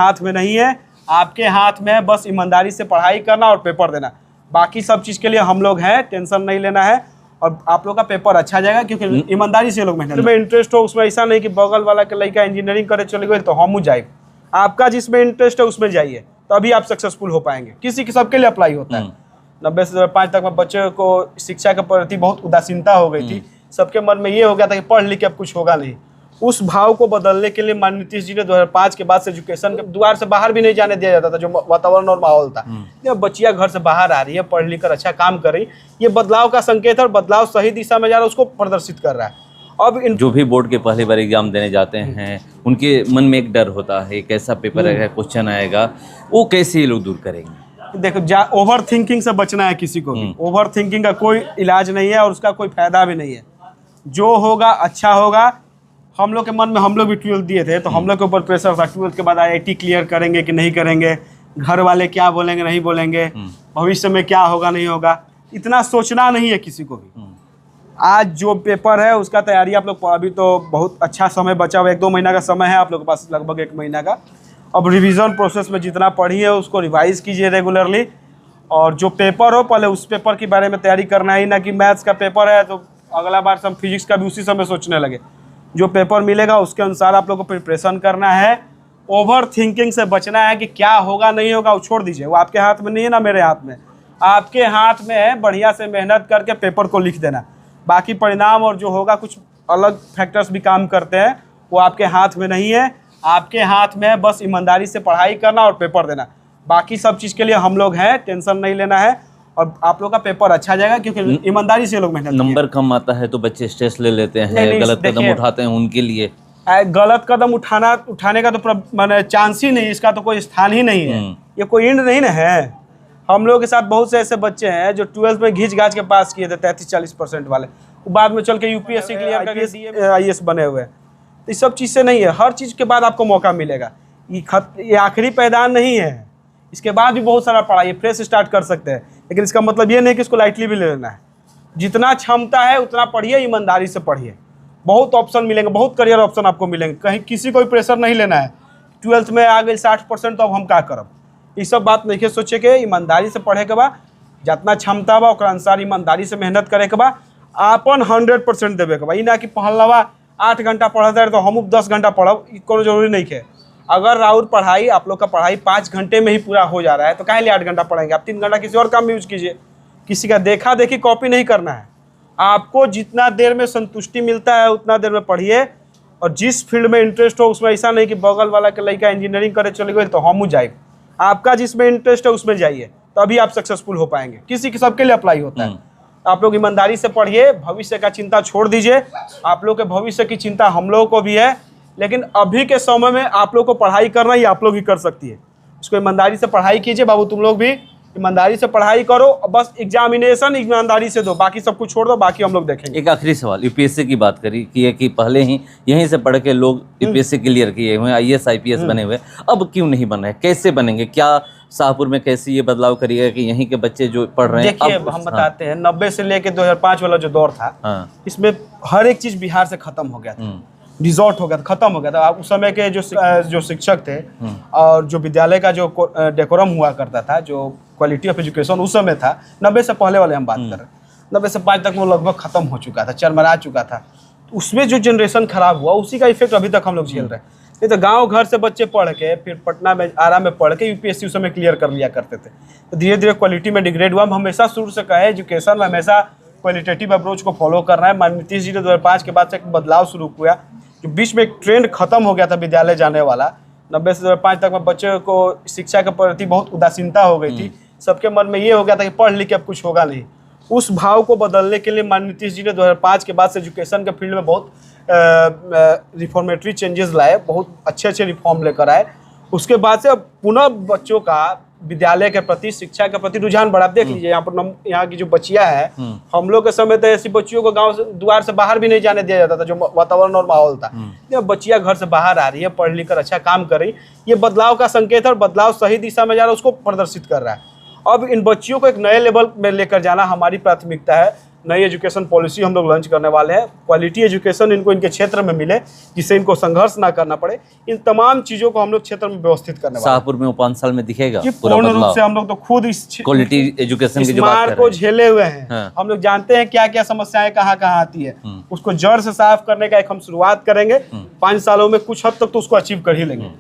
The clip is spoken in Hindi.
हाथ में नहीं है, आपके हाथ में है बस ईमानदारी से पढ़ाई करना और पेपर देना। बाकी सब चीज़ के लिए हम लोग हैं, टेंशन नहीं लेना है और आप लोग का पेपर अच्छा जाएगा क्योंकि ईमानदारी से लोग मेहनत में इंटरेस्ट हो। उसमें ऐसा नहीं कि बगल वाला के लड़का इंजीनियरिंग करे चले गए तो हम जाए। आपका जिसमें इंटरेस्ट है उसमें जाइए, तभी आप सक्सेसफुल हो पाएंगे। किसी के सबके लिए अप्लाई होता है। 90 से 5 तक में बच्चे को शिक्षा के प्रति बहुत उदासीनता हो गई थी। सबके मन में ये हो गया था कि पढ़ लिख के अब कुछ होगा नहीं। उस भाव को बदलने के लिए माननीय नीतीश जी ने 2005 के बाद से एजुकेशन के द्वार से बाहर भी नहीं जाने दिया जाता था, जो वातावरण और माहौल था। जब बच्चियां घर से बाहर आ रही है, पढ़ लिख कर अच्छा काम कर रही, ये बदलाव का संकेत है और बदलाव सही दिशा में जा रहा है, उसको प्रदर्शित कर रहा है। अब जो भी बोर्ड के पहली बार एग्जाम देने जाते हैं उनके मन में एक डर होता है, कैसा पेपर आएगा, क्वेश्चन आएगा, वो कैसे ये लोग दूर करेंगे? देखो, ओवर थिंकिंग से बचना है किसी को भी। ओवर थिंकिंग का कोई इलाज नहीं है और उसका कोई फायदा भी नहीं है। जो होगा अच्छा होगा। हम लोग के मन में, हम लोग भी 12th दिए थे तो हम लोग के ऊपर प्रेशर था 12th के बाद IIT क्लियर करेंगे कि नहीं करेंगे, घर वाले क्या बोलेंगे नहीं बोलेंगे, भविष्य में क्या होगा नहीं होगा, इतना सोचना नहीं है किसी को भी। आज जो पेपर है उसका तैयारी आप लोग, अभी तो बहुत अच्छा समय बचा हुआ, 1-2 महीना का समय है आप लोग के पास, लगभग 1 महीना का। अब रिवीजन प्रोसेस में जितना पढ़िए उसको रिवाइज कीजिए रेगुलरली, और जो पेपर हो पहले उस पेपर के बारे में तैयारी करना ही ना कि मैथ्स का पेपर है तो अगला बार हम फिजिक्स का भी उसी समय सोचने लगे। जो पेपर मिलेगा उसके अनुसार आप लोग को प्रिपरेशन करना है। ओवर थिंकिंग से बचना है कि क्या होगा नहीं होगा, वो छोड़ दीजिए। वो आपके हाथ में नहीं है ना मेरे हाथ में, आपके हाथ में है बढ़िया से मेहनत करके पेपर को लिख देना। बाकी परिणाम और जो होगा, कुछ अलग फैक्टर्स भी काम करते हैं, वो आपके हाथ में नहीं है। आपके हाथ में है बस ईमानदारी से पढ़ाई करना और पेपर देना। बाकी सब चीज़ के लिए हम लोग हैं, टेंशन नहीं लेना है और आप लोग का पेपर अच्छा जाएगा क्योंकि ईमानदारी से लोग मेहनत। नंबर कम आता है तो बच्चे स्ट्रेस ले लेते हैं, गलत कदम उठाते हैं, उनके लिए गलत कदम उठाने का तो मैंने चांस ही नहीं, इसका तो कोई स्थान ही नहीं है। ये कोई इंड नहीं ना है। हम लोग के साथ बहुत से ऐसे बच्चे हैं जो 12th में घिंच घाच के पास किए थे 33-40% वाले, बाद में चल के UPSC क्लियर करके IAS बने हुए। तो इस सब चीज़ से नहीं है, हर चीज़ के बाद आपको मौका मिलेगा। ये आखिरी पैदान नहीं है, इसके बाद भी बहुत सारा पढ़ाई फ्रेश स्टार्ट कर सकते हैं। लेकिन इसका मतलब ये नहीं कि इसको लाइटली भी ले लेना है। जितना क्षमता है उतना पढ़िए, ईमानदारी से पढ़िए। बहुत ऑप्शन मिलेंगे, बहुत करियर ऑप्शन आपको मिलेंगे। कहीं किसी को भी प्रेशर नहीं लेना है। 12th में आ गई 60% तो अब हम क्या करब, ये सब बात नहीं सोचे के। ईमानदारी से पढ़े के बाद जितना क्षमता बा ओकरा अनुसार ईमानदारी से मेहनत करे के बाद अपन 100% देवे के बाद। ई ना कि पहलवा 8 घंटा पढ़ता है तो हम 10 घंटा पढ़ब, कोनो जरूरी नहीं है। अगर राउर पढ़ाई, आप लोग का पढ़ाई 5 घंटे में ही पूरा हो जा रहा है तो काहे लिए 8 घंटा पढ़ेंगे? आप 3 घंटा किसी और काम में यूज कीजिए। किसी का देखा देखी कॉपी नहीं करना है। आपको जितना देर में संतुष्टि मिलता है उतना देर में पढ़िए, और जिस फील्ड में इंटरेस्ट हो उसमें ऐसा नहीं कि बगल वाला के लड़का इंजीनियरिंग करे चले गए तो हम जाए। आपका जिसमें इंटरेस्ट है उसमें जाइए, तभी आप सक्सेसफुल हो पाएंगे। किसी के सबके लिए अप्लाई होता है। आप लोग ईमानदारी से पढ़िए, भविष्य का चिंता छोड़ दीजिए। आप लोग के भविष्य की चिंता हम लोगों को भी है, लेकिन अभी के समय में आप लोग को पढ़ाई करना ही आप लोग ही कर सकती है। उसको ईमानदारी से पढ़ाई कीजिए बाबू, तुम लोग भी ईमानदारी से पढ़ाई करो। बस एग्जामिनेशन ईमानदारी से दो, बाकी सब कुछ छोड़ दो, बाकी हम लोग देखेंगे। एक आखिरी सवाल, UPSC की बात करी कि पहले ही यहीं से पढ़ के लोग UPSC क्लियर किए हुए, IAS IPS बने हुए, अब क्यों नहीं बन रहे? कैसे बनेंगे? क्या शाहपुर में कैसे ये बदलाव करिएगा कि यहीं के बच्चे जो पढ़ रहे हैं? देखिए, हम बताते हैं 90 से लेके 2005 वाला जो दौर था, इसमें हर एक चीज बिहार से खत्म हो गया था, रिजॉर्ट हो गया था, खत्म हो गया था। उस समय के जो शिक्षक थे और जो विद्यालय का जो डेकोरम हुआ करता था, जो क्वालिटी ऑफ एजुकेशन उस समय था, 90 से पहले वाले हम बात कर रहे हैं, 90 से 5 तक वो लगभग खत्म हो चुका था, चरमरा चुका था। उसमें जो जनरेशन खराब हुआ उसी का इफेक्ट अभी तक हम लोग झेल रहे हैं। नहीं तो गांव घर से बच्चे पढ़ के फिर पटना में, आरा में पढ़ के UPSC उस समय क्लियर कर लिया करते थे। तो धीरे धीरे क्वालिटी में डिग्रेड हुआ। हम हमेशा शुरू से कहे एजुकेशन में हमेशा क्वालिटेटिव अप्रोच को फॉलो करना है। माननीय नीतीश जी ने 2005 के बाद से एक बदलाव शुरू किया, जो बीच में एक ट्रेंड खत्म हो गया था विद्यालय जाने वाला। 90 से 2005 तक में बच्चे को शिक्षा के प्रति बहुत उदासीनता हो गई थी। सबके मन में ये हो गया था कि पढ़ लिख के अब कुछ होगा नहीं। उस भाव को बदलने के लिए माननीय नीतीश जी ने 2005 के बाद से एजुकेशन के फील्ड में बहुत रिफॉर्मेटरी चेंजेस लाए, बहुत अच्छे रिफॉर्म लेकर आए। उसके बाद से अब पुनः बच्चों का विद्यालय के प्रति, शिक्षा के प्रति रुझान बढ़ा। देख लीजिए यहाँ पर, यहाँ की जो बच्चियां हैं, हम लोग के समय तो ऐसी बच्चियों को गांव से द्वार से बाहर भी नहीं जाने दिया जाता था, जो वातावरण और माहौल था। जब बच्चियां घर से बाहर आ रही है, पढ़ लिख कर अच्छा काम कर रही, ये बदलाव का संकेत है और बदलाव सही दिशा में जा रहा है, उसको प्रदर्शित कर रहा है। अब इन बच्चियों को एक नए लेवल में लेकर जाना हमारी प्राथमिकता है। नई एजुकेशन पॉलिसी हम लोग लॉन्च करने वाले हैं। क्वालिटी एजुकेशन इनको इनके क्षेत्र में मिले, जिससे इनको संघर्ष ना करना पड़े। इन तमाम चीज़ों को हम लोग क्षेत्र में व्यवस्थित करने वाले हैं। शाहपुर में वो 5 साल में दिखेगा ये पूरा पूर्ण रूप बदलाव। से हम लोग तो खुद इस क्वालिटी एजुकेशन की जो बात मार कर को रहे हैं। झेले हुए हैं। हाँ। हम लोग जानते हैं क्या क्या समस्याएं कहाँ कहाँ आती है। उसको जड़ से साफ करने का एक हम शुरुआत करेंगे। 5 सालों में कुछ हद तक तो उसको अचीव कर ही लेंगे।